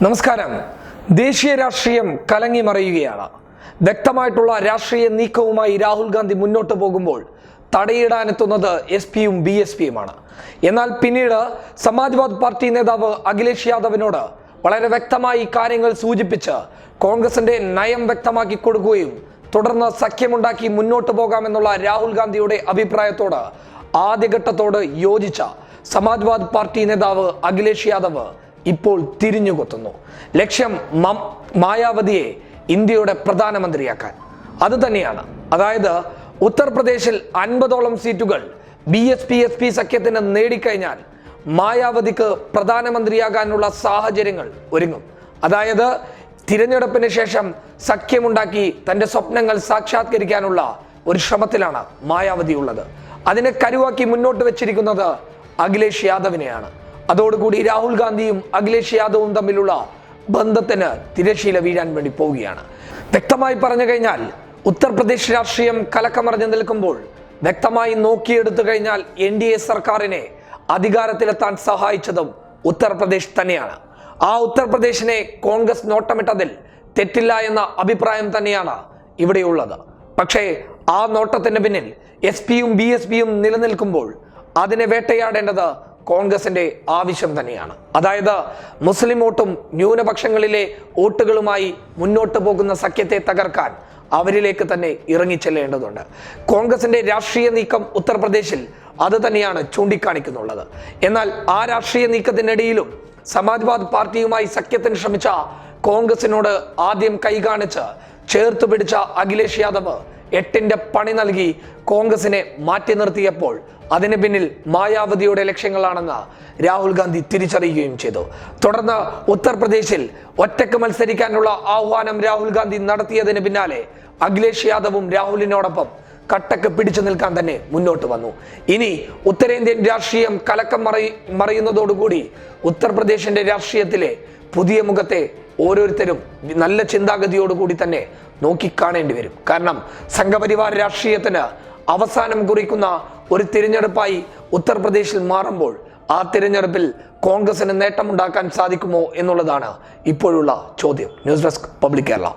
നമസ്കാരം. ദേശീയ രാഷ്ട്രീയം കലങ്ങി മറിയുകയാണ്. വ്യക്തമായിട്ടുള്ള രാഷ്ട്രീയ നീക്കവുമായി രാഹുൽ ഗാന്ധി മുന്നോട്ട് പോകുമ്പോൾ തടയിടാനെത്തുന്നത് SP-യും BSP-യുമാണ്. എന്നാൽ പിന്നീട് സമാജ്വാദ് പാർട്ടി നേതാവ് അഖിലേഷ് യാദവിനോട് വളരെ വ്യക്തമായി കാര്യങ്ങൾ സൂചിപ്പിച്ച് കോൺഗ്രസിന്റെ നയം വ്യക്തമാക്കി കൊടുക്കുകയും തുടർന്ന് സഖ്യമുണ്ടാക്കി മുന്നോട്ട് പോകാമെന്നുള്ള രാഹുൽ ഗാന്ധിയുടെ അഭിപ്രായത്തോട് ആദ്യഘട്ടത്തോട് യോജിച്ച സമാജ്വാദ് പാർട്ടി നേതാവ് അഖിലേഷ് യാദവ് ഇപ്പോൾ തിരിഞ്ഞുകൊത്തുന്നു. ലക്ഷ്യം മായാവതിയെ ഇന്ത്യയുടെ പ്രധാനമന്ത്രിയാക്കാൻ. അത് തന്നെയാണ്. അതായത് ഉത്തർപ്രദേശിൽ 50ഓളം സീറ്റുകൾ BSP-SP സഖ്യത്തിന് നേടിക്കഴിഞ്ഞാൽ മായാവതിക്ക് പ്രധാനമന്ത്രിയാകാനുള്ള സാഹചര്യങ്ങൾ ഒരുങ്ങും. അതായത് തിരഞ്ഞെടുപ്പിന് ശേഷം സഖ്യമുണ്ടാക്കി തന്റെ സ്വപ്നങ്ങൾ സാക്ഷാത്കരിക്കാനുള്ള ഒരു ശ്രമത്തിലാണ് മായാവതി ഉള്ളത്. അതിനെ കരുവാക്കി മുന്നോട്ട് വെച്ചിരിക്കുന്നത് അഖിലേഷ് യാദവിനെയാണ്. അതോടുകൂടി രാഹുൽ ഗാന്ധിയും അഖിലേഷ് യാദവും തമ്മിലുള്ള ബന്ധത്തിന് തിരശീല വീഴാൻ വേണ്ടി പോവുകയാണ്. വ്യക്തമായി പറഞ്ഞു കഴിഞ്ഞാൽ ഉത്തർപ്രദേശ് രാഷ്ട്രീയം കലക്കമറിഞ്ഞു നിൽക്കുമ്പോൾ വ്യക്തമായി നോക്കിയെടുത്തു കഴിഞ്ഞാൽ NDA സർക്കാരിനെ അധികാരത്തിലെത്താൻ സഹായിച്ചതും ഉത്തർപ്രദേശ് തന്നെയാണ്. ആ ഉത്തർപ്രദേശിനെ കോൺഗ്രസ് നോട്ടമിട്ടതിൽ തെറ്റില്ല എന്ന അഭിപ്രായം തന്നെയാണ് ഇവിടെയുള്ളത്. പക്ഷേ ആ നോട്ടത്തിന് പിന്നിൽ SP-യും BSP-യും നിലനിൽക്കുമ്പോൾ അതിനെ വേട്ടയാടേണ്ടത് കോൺഗ്രസിന്റെ ആവശ്യം തന്നെയാണ്. അതായത് മുസ്ലിം വോട്ടും ന്യൂനപക്ഷങ്ങളിലെ വോട്ടുകളുമായി മുന്നോട്ട് പോകുന്ന സഖ്യത്തെ തകർക്കാൻ അവരിലേക്ക് തന്നെ ഇറങ്ങിച്ചെല്ലേണ്ടതുണ്ട്. കോൺഗ്രസിന്റെ രാഷ്ട്രീയ നീക്കം ഉത്തർപ്രദേശിൽ അത് തന്നെയാണ് ചൂണ്ടിക്കാണിക്കുന്നുള്ളത്. എന്നാൽ ആ രാഷ്ട്രീയ നീക്കത്തിനിടയിലും സമാജ്വാദ് പാർട്ടിയുമായി സഖ്യത്തിന് ശ്രമിച്ച കോൺഗ്രസിനോട് ആദ്യം കൈകാണിച്ച് ചേർത്ത് പിടിച്ച അഖിലേഷ് യാദവ് 8ന്റെ പണി നൽകി കോൺഗ്രസിനെ മാറ്റി നിർത്തിയപ്പോൾ അതിന് പിന്നിൽ മായാവതിയുടെ ലക്ഷ്യങ്ങളാണെന്ന് രാഹുൽ ഗാന്ധി തിരിച്ചറിയുകയും ചെയ്തു. തുടർന്ന് ഉത്തർപ്രദേശിൽ ഒറ്റയ്ക്ക് മത്സരിക്കാനുള്ള ആഹ്വാനം രാഹുൽ ഗാന്ധി നടത്തിയതിന് പിന്നാലെ അഖിലേഷ് യാദവും രാഹുലിനോടൊപ്പം കട്ടക്ക് പിടിച്ചു നിൽക്കാൻ തന്നെ മുന്നോട്ട് വന്നു. ഇനി ഉത്തരേന്ത്യൻ രാഷ്ട്രീയം കലക്കം മറിയുന്നതോടുകൂടി ഉത്തർപ്രദേശിന്റെ രാഷ്ട്രീയത്തിലെ പുതിയ മുഖത്തെ ഓരോരുത്തരും നല്ല ചിന്താഗതിയോടുകൂടി തന്നെ നോക്കിക്കാണേണ്ടി വരും. കാരണം സംഘപരിവാർ രാഷ്ട്രീയത്തിന് അവസാനം കുറിക്കുന്ന ഒരു തിരഞ്ഞെടുപ്പായി ഉത്തർപ്രദേശിൽ മാറുമ്പോൾ ആ തിരഞ്ഞെടുപ്പിൽ കോൺഗ്രസിന് നേട്ടമുണ്ടാക്കാൻ സാധിക്കുമോ എന്നുള്ളതാണ് ഇപ്പോഴുള്ള ചോദ്യം. News desk public Kerala.